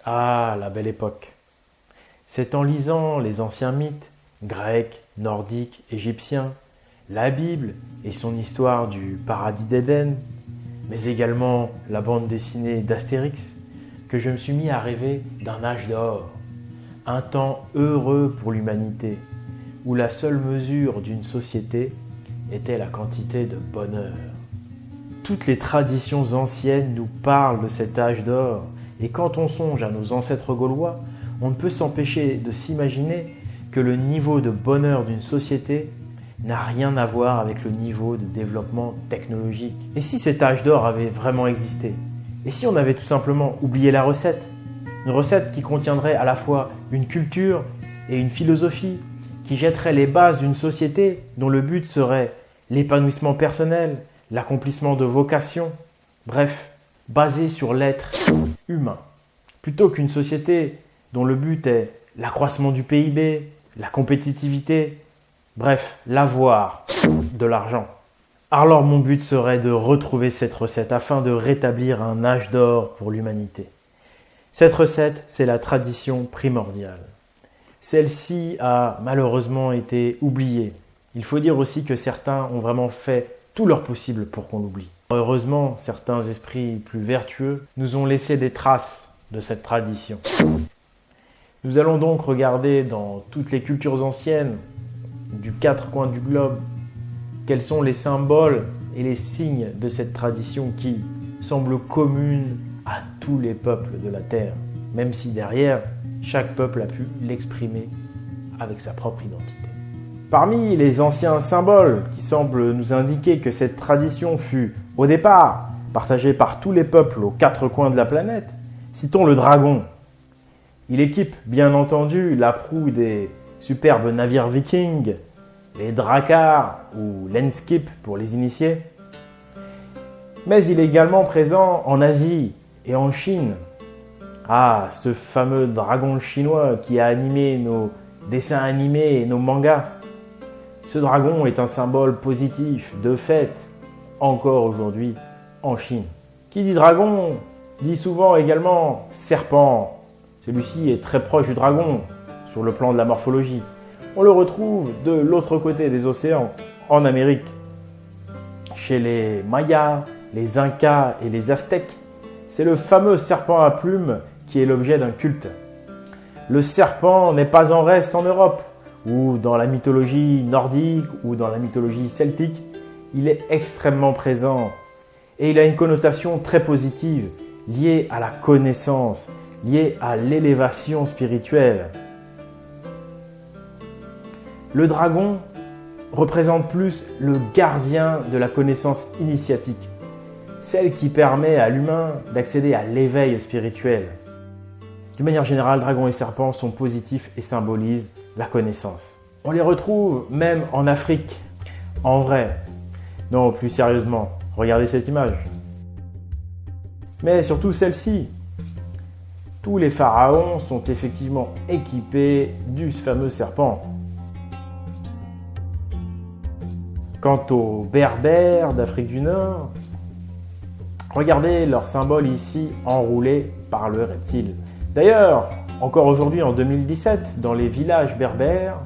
Ah, la belle époque. C'est en lisant les anciens mythes, grecs, nordiques, égyptiens, la Bible et son histoire du paradis d'Éden, mais également la bande dessinée d'Astérix, que je me suis mis à rêver d'un âge d'or, un temps heureux pour l'humanité, où la seule mesure d'une société était la quantité de bonheur. Toutes les traditions anciennes nous parlent de cet âge d'or, et quand on songe à nos ancêtres gaulois, on ne peut s'empêcher de s'imaginer que le niveau de bonheur d'une société n'a rien à voir avec le niveau de développement technologique. Et si cet âge d'or avait vraiment existé? Et si on avait tout simplement oublié la recette? Une recette qui contiendrait à la fois une culture et une philosophie, qui jetterait les bases d'une société dont le but serait l'épanouissement personnel, l'accomplissement de vocations, bref, basée sur l'être humain, plutôt qu'une société dont le but est l'accroissement du PIB, la compétitivité, bref, l'avoir de l'argent. Alors mon but serait de retrouver cette recette afin de rétablir un âge d'or pour l'humanité. Cette recette, c'est la tradition primordiale. Celle-ci a malheureusement été oubliée. Il faut dire aussi que certains ont vraiment fait tout leur possible pour qu'on l'oublie. Heureusement, certains esprits plus vertueux nous ont laissé des traces de cette tradition. Nous allons donc regarder dans toutes les cultures anciennes, du quatre coins du globe, quels sont les symboles et les signes de cette tradition qui semble commune à tous les peuples de la Terre, même si derrière, chaque peuple a pu l'exprimer avec sa propre identité. Parmi les anciens symboles qui semblent nous indiquer que cette tradition fut, au départ, partagée par tous les peuples aux quatre coins de la planète, citons le dragon. Il équipe bien entendu la proue des superbes navires vikings, les dracars ou l'enskip pour les initiés. Mais il est également présent en Asie et en Chine. Ah, ce fameux dragon chinois qui a animé nos dessins animés et nos mangas. Ce dragon est un symbole positif, de fait, encore aujourd'hui en Chine. Qui dit dragon dit souvent également serpent. Celui-ci est très proche du dragon sur le plan de la morphologie. On le retrouve de l'autre côté des océans, en Amérique. Chez les Mayas, les Incas et les Aztèques, c'est le fameux serpent à plumes qui est l'objet d'un culte. Le serpent n'est pas en reste en Europe, ou dans la mythologie nordique, ou dans la mythologie celtique. Il est extrêmement présent et il a une connotation très positive, liée à la connaissance, liée à l'élévation spirituelle. Le dragon représente plus le gardien de la connaissance initiatique, celle qui permet à l'humain d'accéder à l'éveil spirituel. D'une manière générale, dragon et serpent sont positifs et symbolisent la connaissance. On les retrouve même en Afrique, en vrai. Non, plus sérieusement, regardez cette image. Mais surtout celle-ci. Tous les pharaons sont effectivement équipés du fameux serpent. Quant aux Berbères d'Afrique du Nord, regardez leur symbole ici enroulé par le reptile. D'ailleurs, encore aujourd'hui en 2017, dans les villages berbères,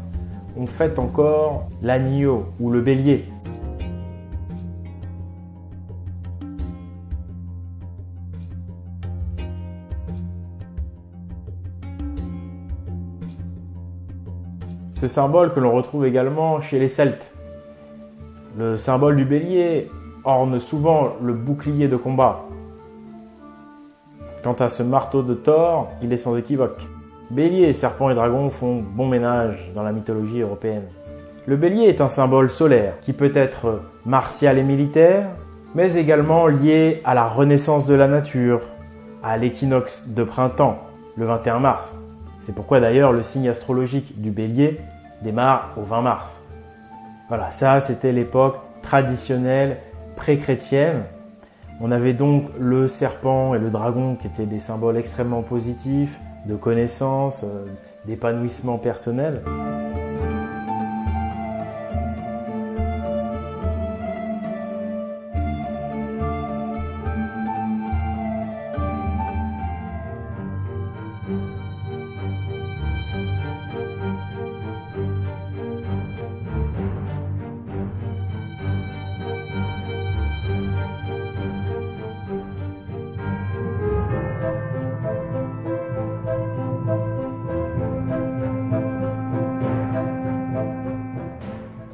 on fête encore l'agneau ou le bélier. Ce symbole que l'on retrouve également chez les Celtes. Le symbole du bélier orne souvent le bouclier de combat. Quant à ce marteau de Thor, il est sans équivoque. Bélier, serpent et dragon font bon ménage dans la mythologie européenne. Le bélier est un symbole solaire qui peut être martial et militaire, mais également lié à la renaissance de la nature, à l'équinoxe de printemps, le 21 mars. C'est pourquoi d'ailleurs le signe astrologique du bélier démarre au 20 mars. Voilà, ça c'était l'époque traditionnelle pré-chrétienne. On avait donc le serpent et le dragon qui étaient des symboles extrêmement positifs, de connaissance, d'épanouissement personnel.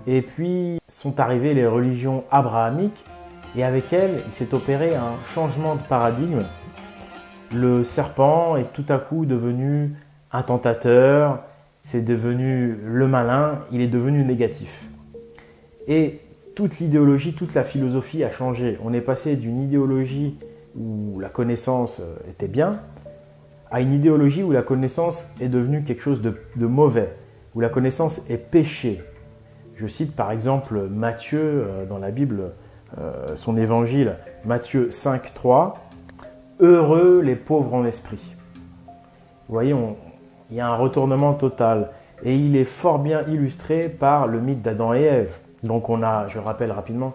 Et puis sont arrivées les religions abrahamiques et avec elles, il s'est opéré un changement de paradigme. Le serpent est tout à coup devenu un tentateur, c'est devenu le malin, il est devenu négatif. Et toute l'idéologie, toute la philosophie a changé. On est passé d'une idéologie où la connaissance était bien à une idéologie où la connaissance est devenue quelque chose de mauvais, où la connaissance est péché. Je cite par exemple Matthieu dans la Bible, son évangile, Matthieu 5, 3. « Heureux les pauvres en esprit ». Vous voyez, il y a un retournement total. Et il est fort bien illustré par le mythe d'Adam et Ève. Donc je rappelle rapidement,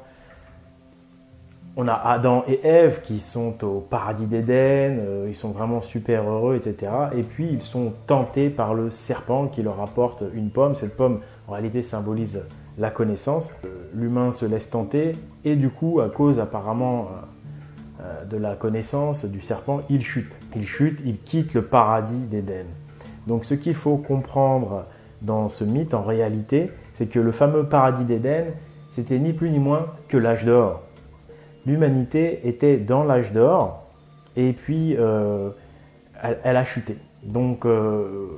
on a Adam et Ève qui sont au paradis d'Éden, ils sont vraiment super heureux, etc. Et puis ils sont tentés par le serpent qui leur apporte une pomme. Cette pomme, en réalité, symbolise la connaissance. L'humain se laisse tenter et du coup, à cause apparemment de la connaissance du serpent, il chute. Il chute, il quitte le paradis d'Éden. Donc ce qu'il faut comprendre dans ce mythe, en réalité, c'est que le fameux paradis d'Éden, c'était ni plus ni moins que l'âge d'or. L'humanité était dans l'âge d'or et puis elle a chuté. Donc,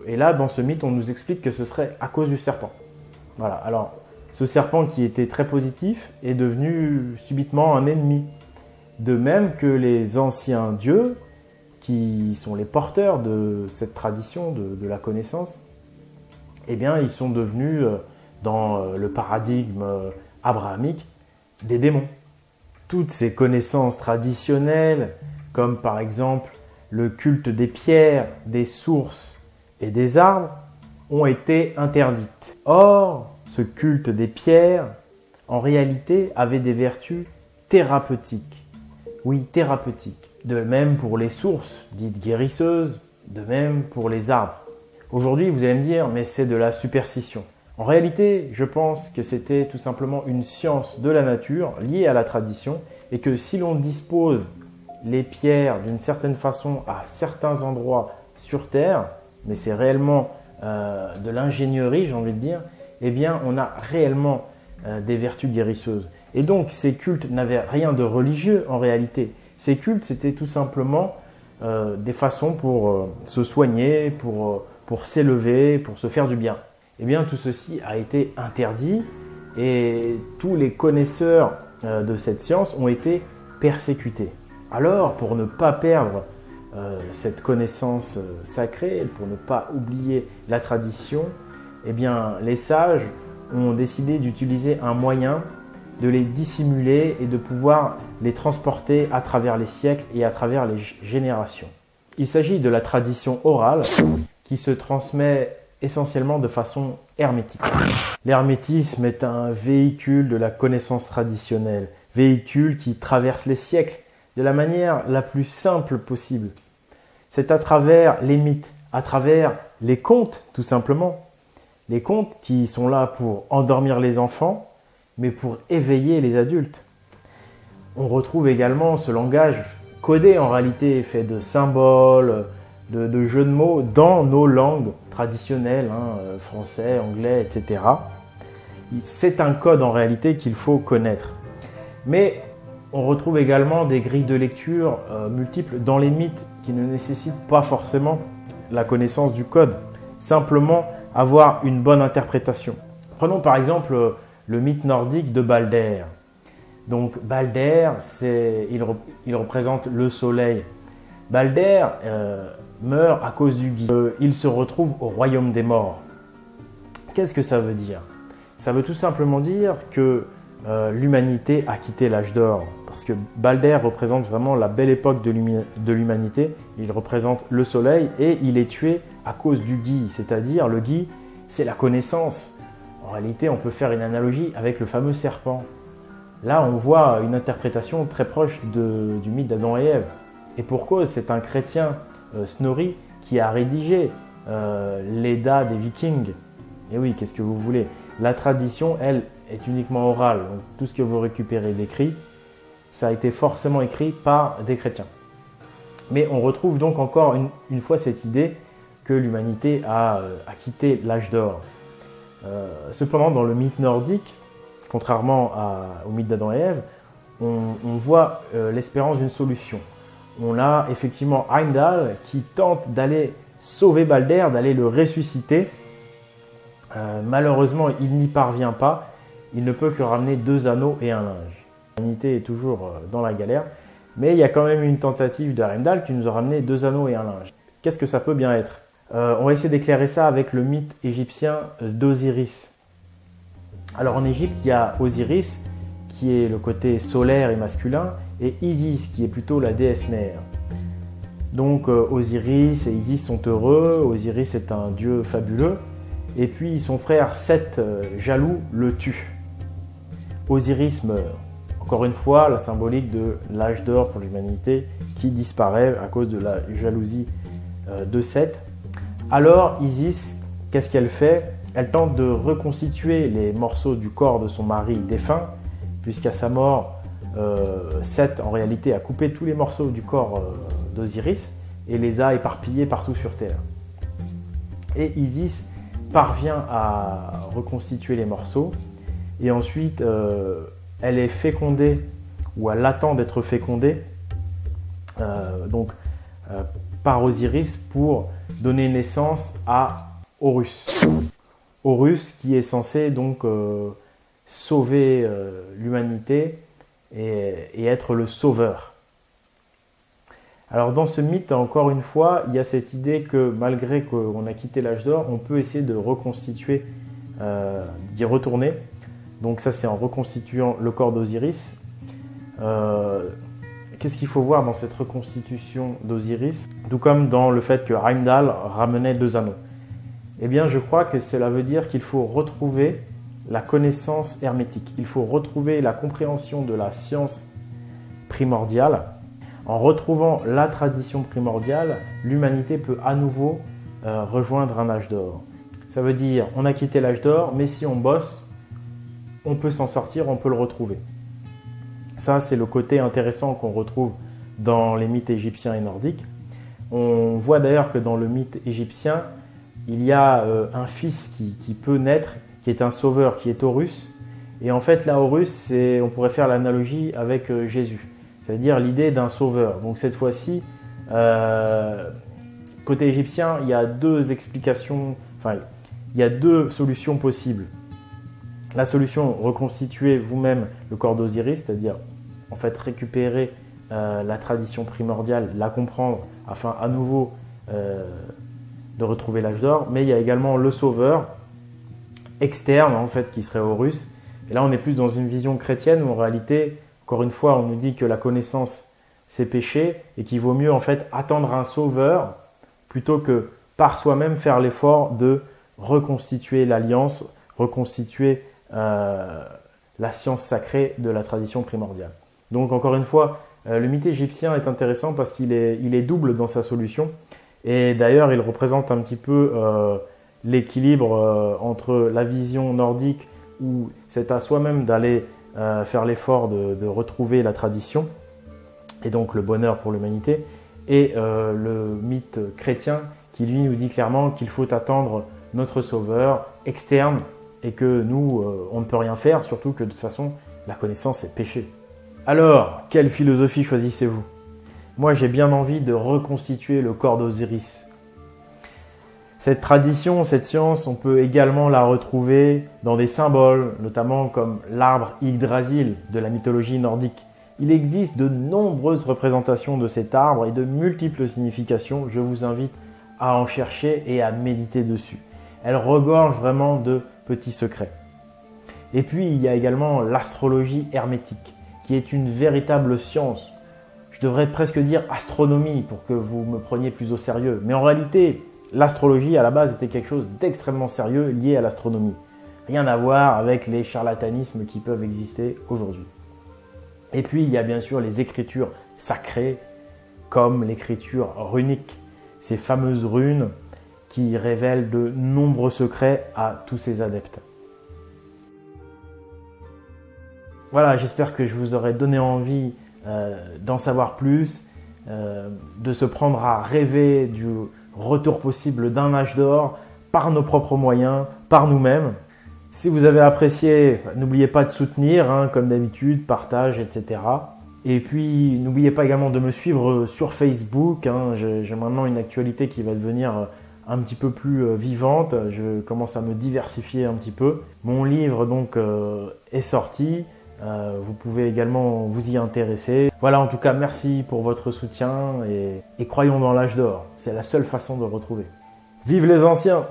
et là, dans ce mythe, on nous explique que ce serait à cause du serpent. Voilà. Alors, ce serpent qui était très positif est devenu subitement un ennemi. De même que les anciens dieux, qui sont les porteurs de cette tradition de la connaissance, eh bien, ils sont devenus, dans le paradigme abrahamique, des démons. Toutes ces connaissances traditionnelles, comme par exemple le culte des pierres, des sources et des arbres, ont été interdites. Or, ce culte des pierres, en réalité, avait des vertus thérapeutiques. Oui, thérapeutiques. De même pour les sources, dites guérisseuses, de même pour les arbres. Aujourd'hui, vous allez me dire, mais c'est de la superstition. En réalité, je pense que c'était tout simplement une science de la nature liée à la tradition et que si l'on dispose les pierres d'une certaine façon à certains endroits sur Terre, mais c'est réellement de l'ingénierie, j'ai envie de dire, eh bien, on a réellement des vertus guérisseuses. Et donc, ces cultes n'avaient rien de religieux en réalité. Ces cultes, c'était tout simplement des façons pour se soigner, pour s'élever, pour se faire du bien. Eh bien, tout ceci a été interdit et tous les connaisseurs de cette science ont été persécutés. Alors, pour ne pas perdre cette connaissance sacrée, pour ne pas oublier la tradition, eh bien, les sages ont décidé d'utiliser un moyen de les dissimuler et de pouvoir les transporter à travers les siècles et à travers les générations. Il s'agit de la tradition orale qui se transmet essentiellement de façon hermétique. L'hermétisme est un véhicule de la connaissance traditionnelle, véhicule qui traverse les siècles de la manière la plus simple possible. C'est à travers les mythes, à travers les contes tout simplement. Les contes qui sont là pour endormir les enfants, mais pour éveiller les adultes. On retrouve également ce langage codé en réalité, fait de symboles, de jeux de mots dans nos langues traditionnelles, français, anglais, etc. C'est un code en réalité qu'il faut connaître. Mais on retrouve également des grilles de lecture multiples dans les mythes qui ne nécessitent pas forcément la connaissance du code, simplement avoir une bonne interprétation. Prenons par exemple le mythe nordique de Balder. Donc Balder, il représente le soleil. Balder meurt à cause du gui. Il se retrouve au royaume des morts. Qu'est-ce que ça veut dire? Ça veut tout simplement dire que l'humanité a quitté l'âge d'or. Parce que Balder représente vraiment la belle époque de l'humanité. Il représente le soleil et il est tué à cause du gui. C'est-à-dire, le gui, c'est la connaissance. En réalité, on peut faire une analogie avec le fameux serpent. Là, on voit une interprétation très proche du mythe d'Adam et Ève. Et pour cause, c'est un chrétien, Snorri, qui a rédigé l'Edda des Vikings. Et oui, qu'est-ce que vous voulez? La tradition, elle, est uniquement orale. Donc, tout ce que vous récupérez d'écrit, ça a été forcément écrit par des chrétiens. Mais on retrouve donc encore une fois cette idée que l'humanité a quitté l'âge d'or. Cependant, dans le mythe nordique, contrairement au mythe d'Adam et Ève, on voit l'espérance d'une solution. On a effectivement Heimdall qui tente d'aller sauver Balder, d'aller le ressusciter. Malheureusement, il n'y parvient pas. Il ne peut que ramener 2 anneaux et un linge. L'humanité est toujours dans la galère, mais il y a quand même une tentative de Heimdall qui nous a ramené 2 anneaux et un linge. Qu'est-ce que ça peut bien être? On va essayer d'éclairer ça avec le mythe égyptien d'Osiris. Alors en Égypte, il y a Osiris, qui est le côté solaire et masculin, et Isis, qui est plutôt la déesse mère. Donc Osiris et Isis sont heureux, Osiris est un dieu fabuleux, et puis son frère Seth, jaloux, le tue. Osiris meurt. Encore une fois, la symbolique de l'âge d'or pour l'humanité qui disparaît à cause de la jalousie de Seth. Alors Isis, qu'est-ce qu'elle fait? Elle tente de reconstituer les morceaux du corps de son mari défunt, puisqu'à sa mort, Seth en réalité a coupé tous les morceaux du corps d'Osiris et les a éparpillés partout sur Terre. Et Isis parvient à reconstituer les morceaux et ensuite elle est fécondée ou elle attend d'être fécondée par Osiris pour donner naissance à Horus. Horus qui est censé donc sauver l'humanité et être le sauveur. Alors dans ce mythe, encore une fois, il y a cette idée que malgré qu'on a quitté l'âge d'or, on peut essayer de reconstituer, d'y retourner. Donc ça c'est en reconstituant le corps d'Osiris. Qu'est-ce qu'il faut voir dans cette reconstitution d'Osiris? Tout comme dans le fait que Heimdall ramenait 2 anneaux. Eh bien je crois que cela veut dire qu'il faut retrouver la connaissance hermétique. Il faut retrouver la compréhension de la science primordiale. En retrouvant la tradition primordiale, l'humanité peut à nouveau rejoindre un âge d'or. Ça veut dire on a quitté l'âge d'or, mais si on bosse, on peut s'en sortir, on peut le retrouver. Ça, c'est le côté intéressant qu'on retrouve dans les mythes égyptiens et nordiques. On voit d'ailleurs que dans le mythe égyptien, il y a un fils qui peut naître, qui est un sauveur, qui est Horus. Et en fait, là, Horus, on pourrait faire l'analogie avec Jésus. C'est-à-dire l'idée d'un sauveur. Donc cette fois-ci, côté égyptien, il y a 2 explications, enfin, il y a 2 solutions possibles. La solution, reconstituer vous-même le corps d'Osiris, c'est-à-dire en fait récupérer la tradition primordiale, la comprendre afin à nouveau de retrouver l'âge d'or. Mais il y a également le sauveur externe en fait qui serait Horus. Et là on est plus dans une vision chrétienne où en réalité, encore une fois, on nous dit que la connaissance c'est péché et qu'il vaut mieux en fait attendre un sauveur plutôt que par soi-même faire l'effort de reconstituer l'alliance, reconstituer la science sacrée de la tradition primordiale. Donc encore une fois, le mythe égyptien est intéressant parce qu'il est double dans sa solution et d'ailleurs il représente un petit peu l'équilibre entre la vision nordique où c'est à soi-même d'aller faire l'effort de retrouver la tradition et donc le bonheur pour l'humanité et le mythe chrétien qui lui nous dit clairement qu'il faut attendre notre sauveur externe et que nous, on ne peut rien faire, surtout que de toute façon, la connaissance est péché. Alors, quelle philosophie choisissez-vous? Moi, j'ai bien envie de reconstituer le corps d'Osiris. Cette tradition, cette science, on peut également la retrouver dans des symboles, notamment comme l'arbre Yggdrasil de la mythologie nordique. Il existe de nombreuses représentations de cet arbre et de multiples significations. Je vous invite à en chercher et à méditer dessus. Elle regorge vraiment de petits secrets. Et puis, il y a également l'astrologie hermétique, qui est une véritable science. Je devrais presque dire astronomie pour que vous me preniez plus au sérieux. Mais en réalité, l'astrologie à la base était quelque chose d'extrêmement sérieux lié à l'astronomie. Rien à voir avec les charlatanismes qui peuvent exister aujourd'hui. Et puis, il y a bien sûr les écritures sacrées, comme l'écriture runique, ces fameuses runes qui révèlent de nombreux secrets à tous ces adeptes. Voilà, j'espère que je vous aurai donné envie d'en savoir plus, de se prendre à rêver du retour possible d'un âge d'or par nos propres moyens, par nous-mêmes. Si vous avez apprécié, n'oubliez pas de soutenir, hein, comme d'habitude, partage, etc. Et puis, n'oubliez pas également de me suivre sur Facebook. Hein. J'ai maintenant une actualité qui va devenir un petit peu plus vivante. Je commence à me diversifier un petit peu. Mon livre donc est sorti. Vous pouvez également vous y intéresser. Voilà, en tout cas, merci pour votre soutien et croyons dans l'âge d'or. C'est la seule façon de retrouver. Vive les anciens!